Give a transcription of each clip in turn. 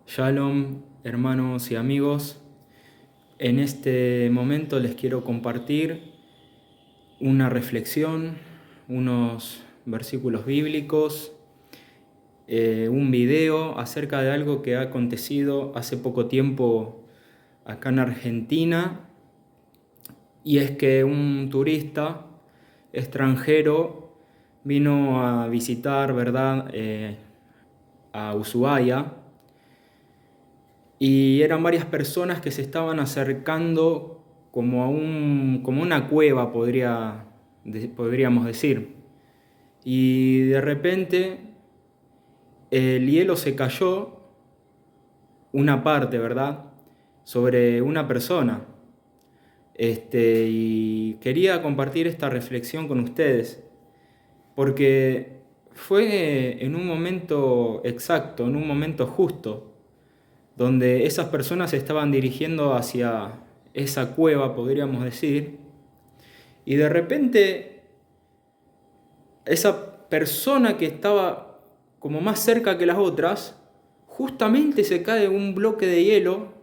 Shalom, hermanos y amigos. En este momento les quiero compartir una reflexión, unos versículos bíblicos, un video acerca de algo que ha acontecido hace poco tiempo acá en Argentina, y es que un turista extranjero vino a visitar, ¿verdad?, a Ushuaia. Y eran varias personas que se estaban acercando como como una cueva, podríamos decir. Y de repente el hielo se cayó, una parte, ¿verdad?, sobre una persona. Y quería compartir esta reflexión con ustedes, porque fue en un momento exacto, en un momento justo, donde esas personas se estaban dirigiendo hacia esa cueva, podríamos decir, y de repente esa persona que estaba como más cerca que las otras, justamente se cae un bloque de hielo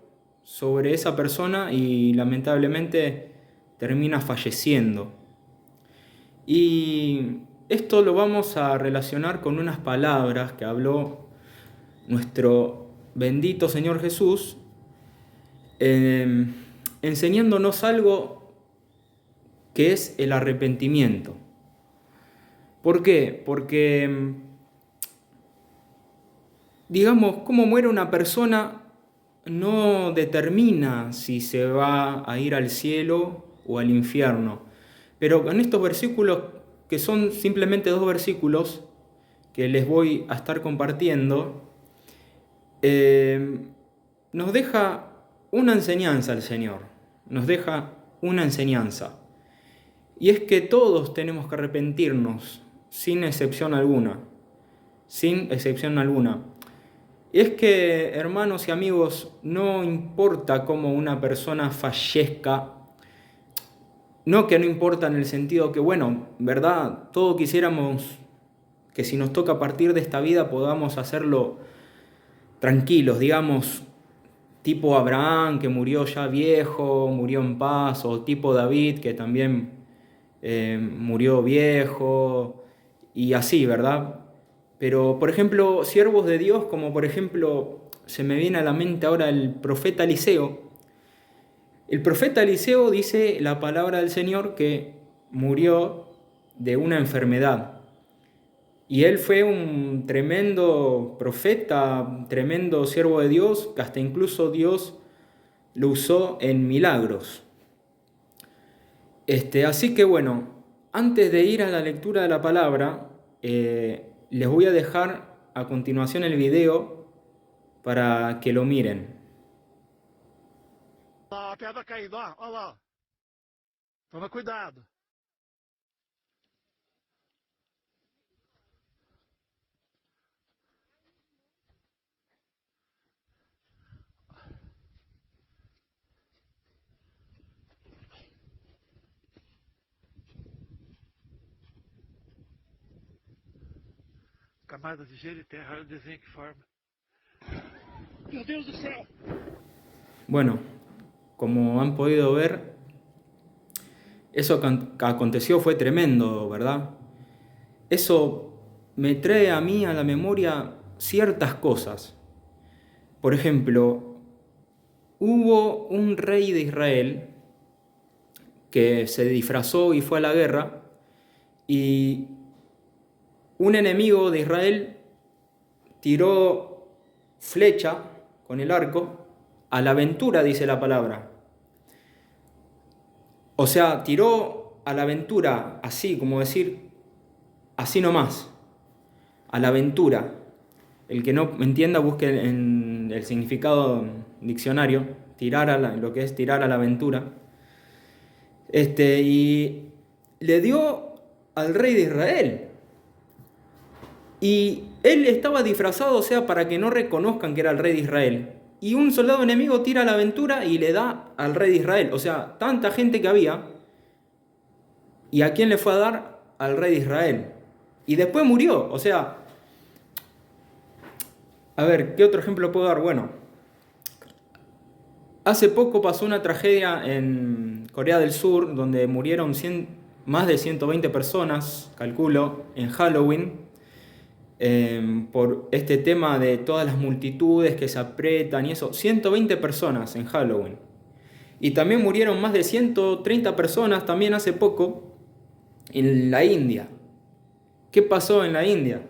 sobre esa persona y lamentablemente termina falleciendo. Y esto lo vamos a relacionar con unas palabras que habló nuestro bendito Señor Jesús, eh, enseñándonos algo que es el arrepentimiento. ¿Por qué? Porque, digamos, cómo muere una persona no determina si se va a ir al cielo o al infierno. Pero en estos versículos, que son simplemente dos versículos que les voy a estar compartiendo, nos deja una enseñanza el Señor, nos deja una enseñanza. Y es que todos tenemos que arrepentirnos, sin excepción alguna, sin excepción alguna. Y es que, hermanos y amigos, no importa cómo una persona fallezca, no que no importa en el sentido que, bueno, ¿verdad? Todos quisiéramos que si nos toca partir de esta vida podamos hacerlo tranquilos, digamos, tipo Abraham, que murió ya viejo, murió en paz, o tipo David, que también murió viejo, y así, ¿verdad? Pero, por ejemplo, siervos de Dios, como por ejemplo, se me viene a la mente ahora el profeta Eliseo. El profeta Eliseo dice la palabra del Señor que murió de una enfermedad. Y él fue un tremendo profeta, un tremendo siervo de Dios, que hasta incluso Dios lo usó en milagros. Así que bueno, antes de ir a la lectura de la palabra, les voy a dejar a continuación el video para que lo miren. Ó, a pedra caindo, ó, ó lá, ó. Toma cuidado. Camadas de gelo e terra, olha o desenho que forma. Meu Deus do céu! Bueno, como han podido ver, eso que aconteció fue tremendo, ¿verdad? Eso me trae a mí a la memoria ciertas cosas. Por ejemplo, hubo un rey de Israel que se disfrazó y fue a la guerra, y un enemigo de Israel tiró flecha con el arco a la aventura, dice la palabra. O sea, tiró a la aventura, así como decir, así nomás, a la aventura. El que no me entienda busque en el significado diccionario, lo que es tirar a la aventura. Y le dio al rey de Israel. Y él estaba disfrazado, o sea, para que no reconozcan que era el rey de Israel. Y un soldado enemigo tira a la aventura y le da al rey de Israel. O sea, tanta gente que había. ¿Y a quién le fue a dar? Al rey de Israel. Y después murió. O sea, A ver, ¿qué otro ejemplo puedo dar? Bueno, hace poco pasó una tragedia en Corea del Sur donde murieron más de 120 personas, calculo, en Halloween, por este tema de todas las multitudes que se apretan y eso. 120 personas en Halloween. Y también murieron más de 130 personas también hace poco en la India. ¿Qué pasó en la India?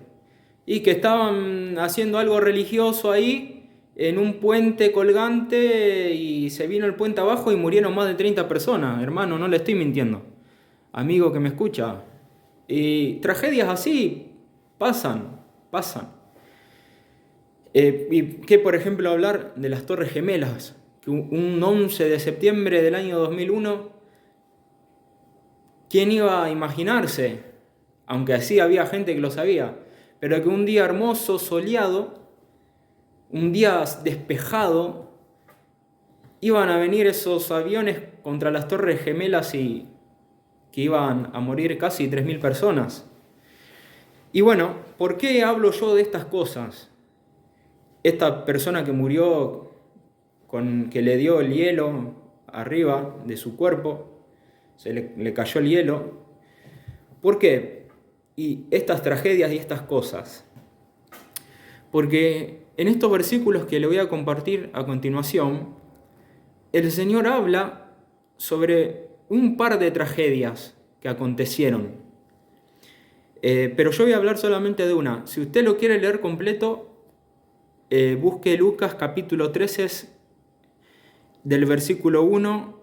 Y que estaban haciendo algo religioso ahí en un puente colgante y se vino el puente abajo y murieron más de 30 personas. Hermano, no le estoy mintiendo. Amigo que me escucha. Y tragedias así pasan. Y que, por ejemplo, hablar de las Torres Gemelas, que un 11 de septiembre del año 2001, ¿quién iba a imaginarse? Aunque así había gente que lo sabía, pero que un día hermoso, soleado, un día despejado, iban a venir esos aviones contra las Torres Gemelas y que iban a morir casi 3.000 personas. Y bueno, ¿por qué hablo yo de estas cosas? Esta persona que murió que le dio el hielo arriba de su cuerpo, le cayó el hielo. ¿Por qué? Y estas tragedias y estas cosas. Porque en estos versículos que le voy a compartir a continuación, el Señor habla sobre un par de tragedias que acontecieron. Pero yo voy a hablar solamente de una. Si usted lo quiere leer completo, busque Lucas capítulo 13, del versículo 1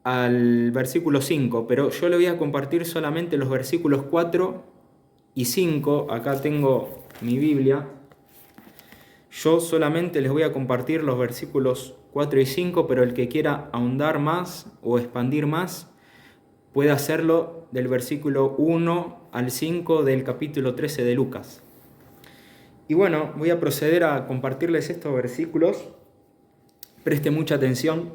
al versículo 5, pero yo le voy a compartir solamente los versículos 4 y 5. Acá tengo mi Biblia. Yo solamente les voy a compartir los versículos 4 y 5, pero el que quiera ahondar más o expandir más, puede hacerlo del versículo 1 al 5 del capítulo 13 de Lucas. Y bueno, voy a proceder a compartirles estos versículos. Preste mucha atención.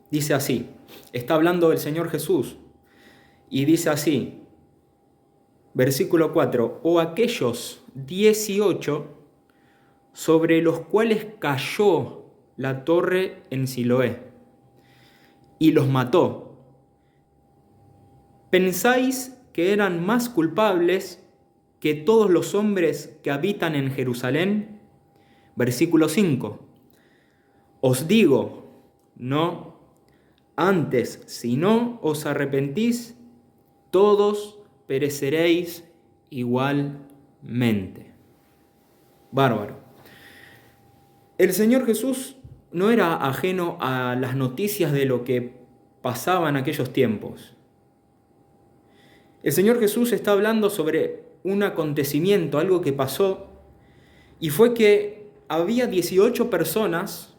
Dice así, está hablando el Señor Jesús, y dice así, versículo 4, o aquellos 18 sobre los cuales cayó la torre en Siloé, y los mató. ¿Pensáis que eran más culpables que todos los hombres que habitan en Jerusalén? Versículo 5, os digo, no. Antes, si no os arrepentís, todos pereceréis igualmente. Bárbaro. El Señor Jesús no era ajeno a las noticias de lo que pasaba en aquellos tiempos. El Señor Jesús está hablando sobre un acontecimiento, algo que pasó, y fue que había 18 personas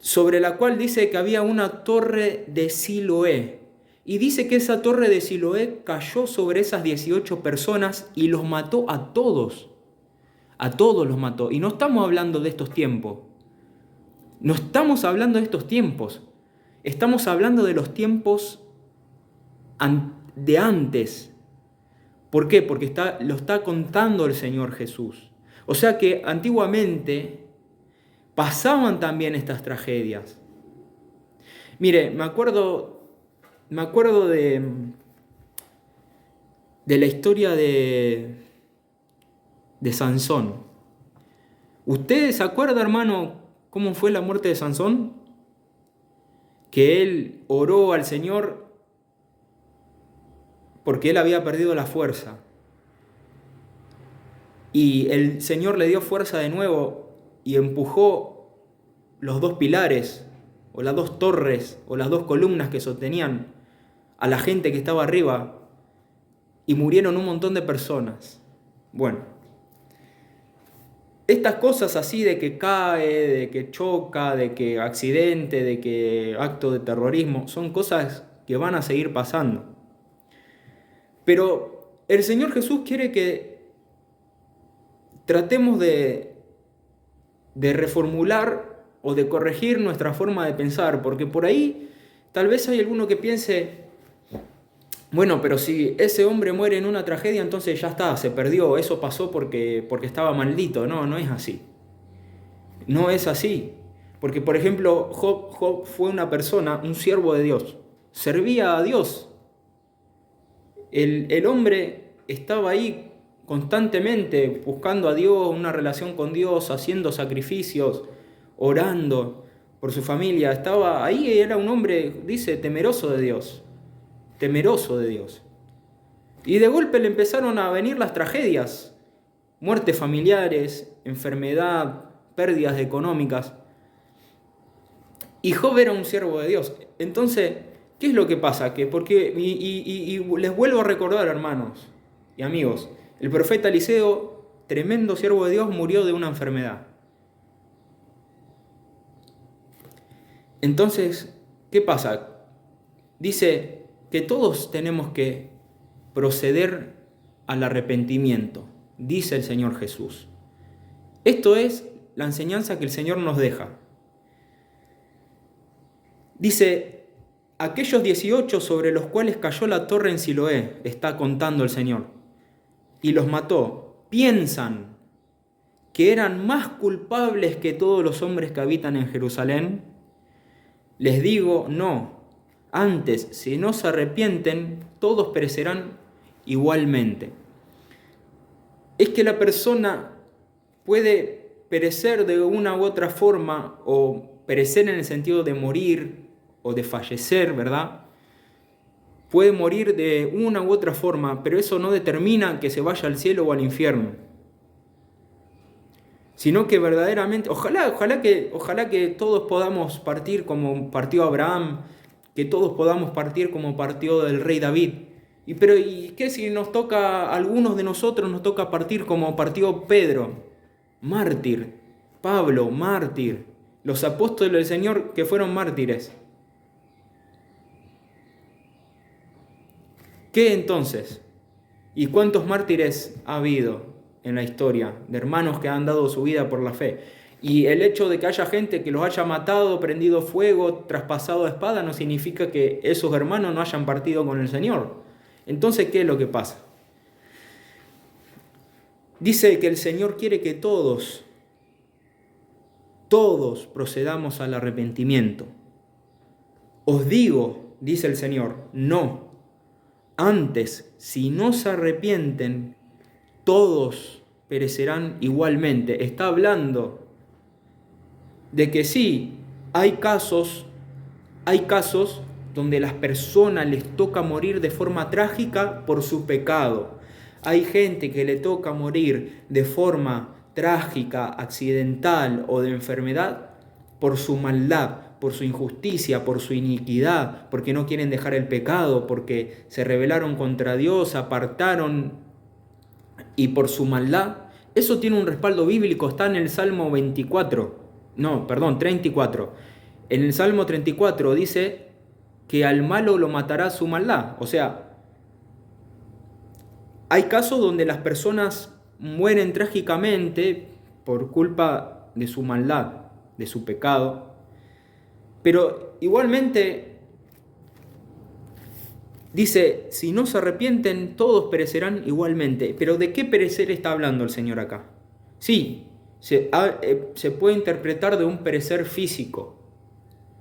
sobre la cual dice que había una torre de Siloé. Y dice que esa torre de Siloé cayó sobre esas 18 personas y los mató a todos. A todos los mató. Y no estamos hablando de estos tiempos. No estamos hablando de estos tiempos. Estamos hablando de los tiempos de antes. ¿Por qué? Porque lo está contando el Señor Jesús. O sea que antiguamente pasaban también estas tragedias. Mire, me acuerdo de la historia de Sansón. ¿Usted se acuerda, hermano, cómo fue la muerte de Sansón? Que él oró al Señor porque él había perdido la fuerza. Y el Señor le dio fuerza de nuevo y empujó los dos pilares, o las dos torres, o las dos columnas que sostenían a la gente que estaba arriba, y murieron un montón de personas. Bueno, estas cosas así de que cae, de que choca, de que accidente, de que acto de terrorismo, son cosas que van a seguir pasando. Pero el Señor Jesús quiere que tratemos de reformular o de corregir nuestra forma de pensar, porque por ahí tal vez hay alguno que piense, bueno, pero si ese hombre muere en una tragedia, entonces ya está, se perdió, eso pasó porque estaba maldito. No, no es así. No es así. Porque, por ejemplo, Job fue una persona, un siervo de Dios. Servía a Dios. El hombre estaba ahí constantemente buscando a Dios, una relación con Dios, haciendo sacrificios, orando por su familia. Estaba ahí, era un hombre, dice, temeroso de Dios. Temeroso de Dios. Y de golpe le empezaron a venir las tragedias. Muertes familiares, enfermedad, pérdidas económicas. Y Job era un siervo de Dios. Entonces, ¿qué es lo que pasa? Y les vuelvo a recordar, hermanos y amigos, el profeta Eliseo, tremendo siervo de Dios, murió de una enfermedad. Entonces, ¿qué pasa? Dice que todos tenemos que proceder al arrepentimiento, dice el Señor Jesús. Esto es la enseñanza que el Señor nos deja. Dice, aquellos 18 sobre los cuales cayó la torre en Siloé, está contando el Señor, y los mató, piensan que eran más culpables que todos los hombres que habitan en Jerusalén. Les digo, no, antes, si no se arrepienten, todos perecerán igualmente. Es que la persona puede perecer de una u otra forma, o perecer en el sentido de morir o de fallecer, ¿verdad? Puede morir de una u otra forma, pero eso no determina que se vaya al cielo o al infierno. Sino que verdaderamente, ojalá que todos podamos partir como partió Abraham, que todos podamos partir como partió el rey David. Pero ¿y qué si nos toca, a algunos de nosotros nos toca partir como partió Pedro, mártir, Pablo, mártir, los apóstoles del Señor que fueron mártires? ¿Qué entonces? ¿Y cuántos mártires ha habido en la historia de hermanos que han dado su vida por la fe? Y el hecho de que haya gente que los haya matado, prendido fuego, traspasado a espada, no significa que esos hermanos no hayan partido con el Señor. Entonces, ¿qué es lo que pasa? Dice que el Señor quiere que todos procedamos al arrepentimiento. Os digo, dice el Señor, no. Antes, si no se arrepienten, todos perecerán igualmente. Está hablando de que sí, hay casos donde las personas les toca morir de forma trágica por su pecado. Hay gente que le toca morir de forma trágica, accidental o de enfermedad por su maldad, por su injusticia, por su iniquidad, porque no quieren dejar el pecado, porque se rebelaron contra Dios, apartaron, y por su maldad. Eso tiene un respaldo bíblico, está en el Salmo 34. En el Salmo 34 dice que al malo lo matará su maldad. O sea, hay casos donde las personas mueren trágicamente por culpa de su maldad, de su pecado. Pero igualmente dice, si no se arrepienten, todos perecerán igualmente. Pero ¿de qué perecer está hablando el Señor acá? Sí, se puede interpretar de un perecer físico.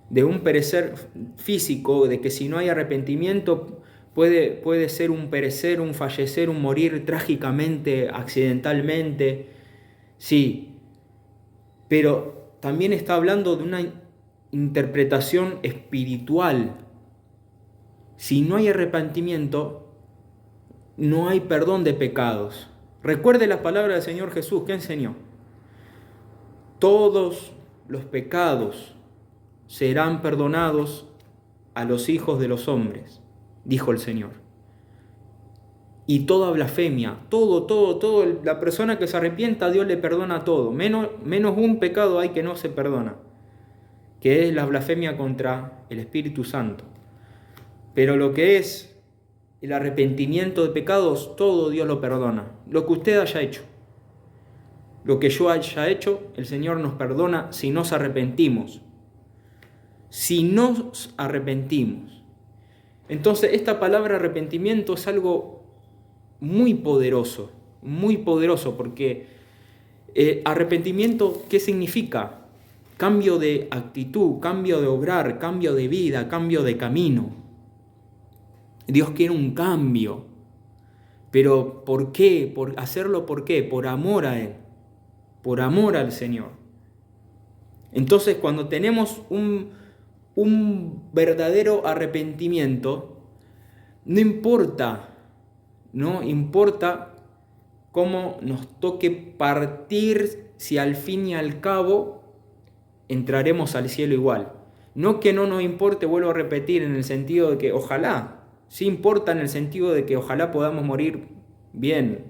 De que si no hay arrepentimiento puede ser un perecer, un fallecer, un morir trágicamente, accidentalmente. Sí, pero también está hablando de una interpretación espiritual. Si no hay arrepentimiento, no hay perdón de pecados. Recuerde las palabras del Señor Jesús, ¿qué enseñó? Todos los pecados serán perdonados a los hijos de los hombres, dijo el Señor. Y toda blasfemia, todo, la persona que se arrepienta, Dios le perdona todo. Menos un pecado hay que no se perdona, que es la blasfemia contra el Espíritu Santo. Pero lo que es el arrepentimiento de pecados, todo Dios lo perdona. Lo que usted haya hecho, lo que yo haya hecho, el Señor nos perdona si nos arrepentimos. Si nos arrepentimos. Entonces, esta palabra arrepentimiento es algo muy poderoso, porque arrepentimiento, ¿qué significa? Cambio de actitud, cambio de obrar, cambio de vida, cambio de camino. Dios quiere un cambio. Pero ¿por qué? ¿Por qué? Por amor a Él, por amor al Señor. Entonces, cuando tenemos un verdadero arrepentimiento, no importa cómo nos toque partir, si al fin y al cabo entraremos al cielo igual. No que no nos importe, vuelvo a repetir, en el sentido de que ojalá, sí importa en el sentido de que ojalá podamos morir bien,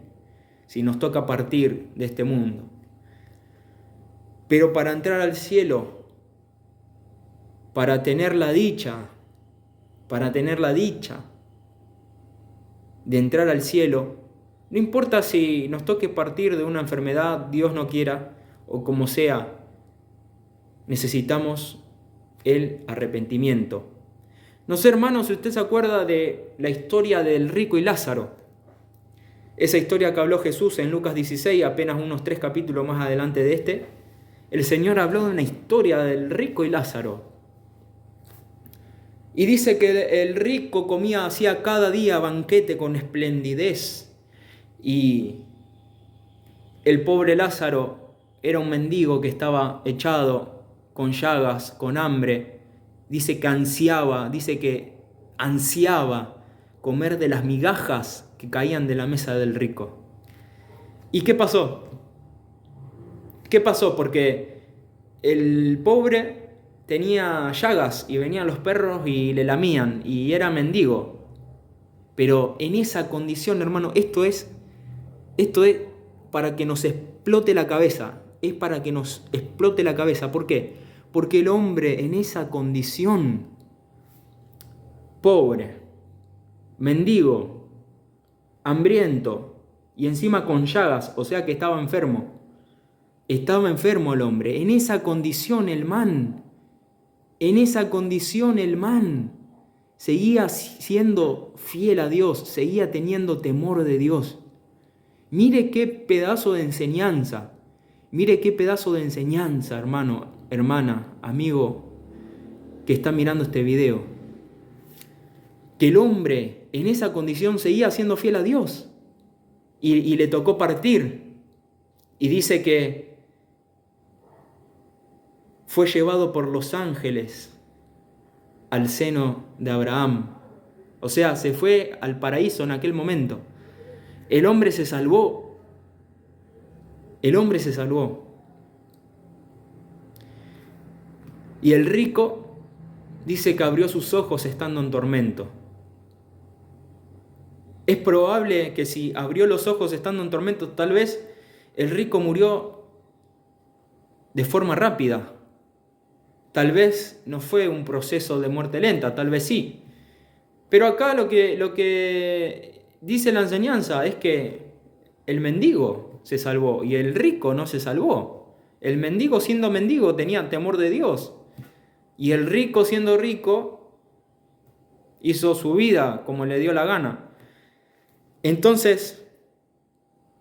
si nos toca partir de este mundo. Pero para entrar al cielo, para tener la dicha de entrar al cielo, no importa si nos toque partir de una enfermedad, Dios no quiera, o como sea, necesitamos el arrepentimiento. No sé, hermanos, si usted se acuerda de la historia del rico y Lázaro. Esa historia que habló Jesús en Lucas 16, apenas unos 3 capítulos más adelante de este. El Señor habló de una historia del rico y Lázaro. Y dice que el rico hacía cada día banquete con esplendidez. Y el pobre Lázaro era un mendigo que estaba echado con llagas, con hambre. Dice que ansiaba comer de las migajas que caían de la mesa del rico. ¿Y qué pasó? Porque el pobre tenía llagas y venían los perros y le lamían y era mendigo. Pero en esa condición, hermano, esto es para que nos explote la cabeza. Es para que nos explote la cabeza. ¿Por qué? Porque el hombre en esa condición, pobre, mendigo, hambriento y encima con llagas, o sea que estaba enfermo. Estaba enfermo el hombre. En esa condición el man seguía siendo fiel a Dios, seguía teniendo temor de Dios. Mire qué pedazo de enseñanza, hermano, hermana, amigo que está mirando este video. Que el hombre en esa condición seguía siendo fiel a Dios y le tocó partir. Y dice que fue llevado por los ángeles al seno de Abraham. O sea, se fue al paraíso en aquel momento. El hombre se salvó. Y el rico dice que abrió sus ojos estando en tormento. Es probable que si abrió los ojos estando en tormento, tal vez el rico murió de forma rápida. Tal vez no fue un proceso de muerte lenta, tal vez sí. Pero acá lo que dice la enseñanza es que el mendigo se salvó y el rico no se salvó. El mendigo, siendo mendigo, tenía temor de Dios. Y el rico, siendo rico, hizo su vida como le dio la gana. Entonces,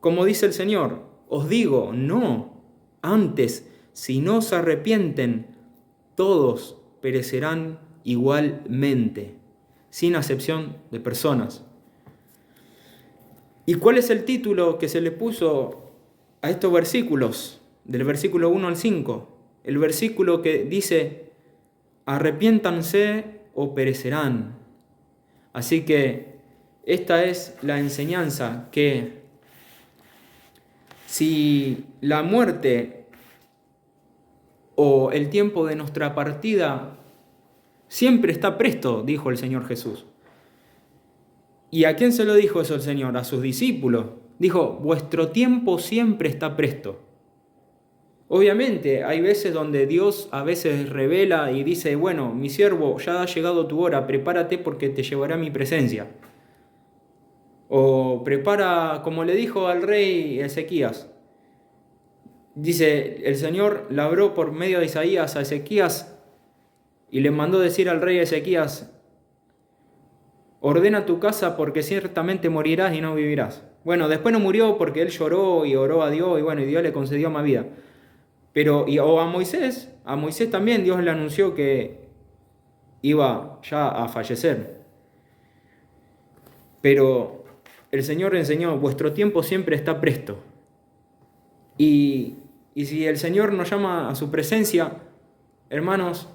como dice el Señor, os digo, no, antes, si no se arrepienten, todos perecerán igualmente, sin acepción de personas. ¿Y cuál es el título que se le puso a estos versículos? Del versículo 1 al 5. El versículo que dice, arrepiéntanse o perecerán. Así que esta es la enseñanza, que si la muerte o el tiempo de nuestra partida siempre está presto, dijo el Señor Jesús. ¿Y a quién se lo dijo eso el Señor? A sus discípulos. Dijo, vuestro tiempo siempre está presto. Obviamente, hay veces donde Dios a veces revela y dice, bueno, mi siervo, ya ha llegado tu hora, prepárate porque te llevaré a mi presencia. O prepara, como le dijo al rey Ezequías. Dice, el Señor le habló por medio de Isaías a Ezequías y le mandó decir al rey Ezequías, ordena tu casa porque ciertamente morirás y no vivirás. Bueno, después no murió porque él lloró y oró a Dios y bueno, y Dios le concedió más vida. Pero, o a Moisés también Dios le anunció que iba ya a fallecer. Pero el Señor enseñó, vuestro tiempo siempre está presto. Y si el Señor nos llama a su presencia, hermanos,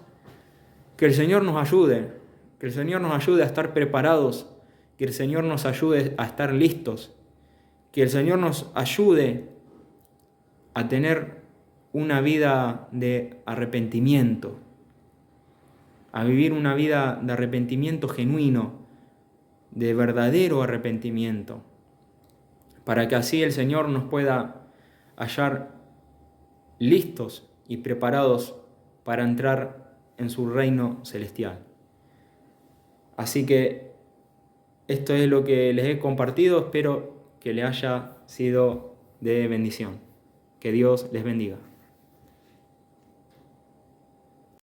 que el Señor nos ayude, que el Señor nos ayude a estar preparados, que el Señor nos ayude a estar listos, que el Señor nos ayude a tener una vida de arrepentimiento, a vivir una vida de arrepentimiento genuino, de verdadero arrepentimiento, para que así el Señor nos pueda hallar listos y preparados para entrar en su reino celestial. Así que esto es lo que les he compartido, espero que les haya sido de bendición. Que Dios les bendiga.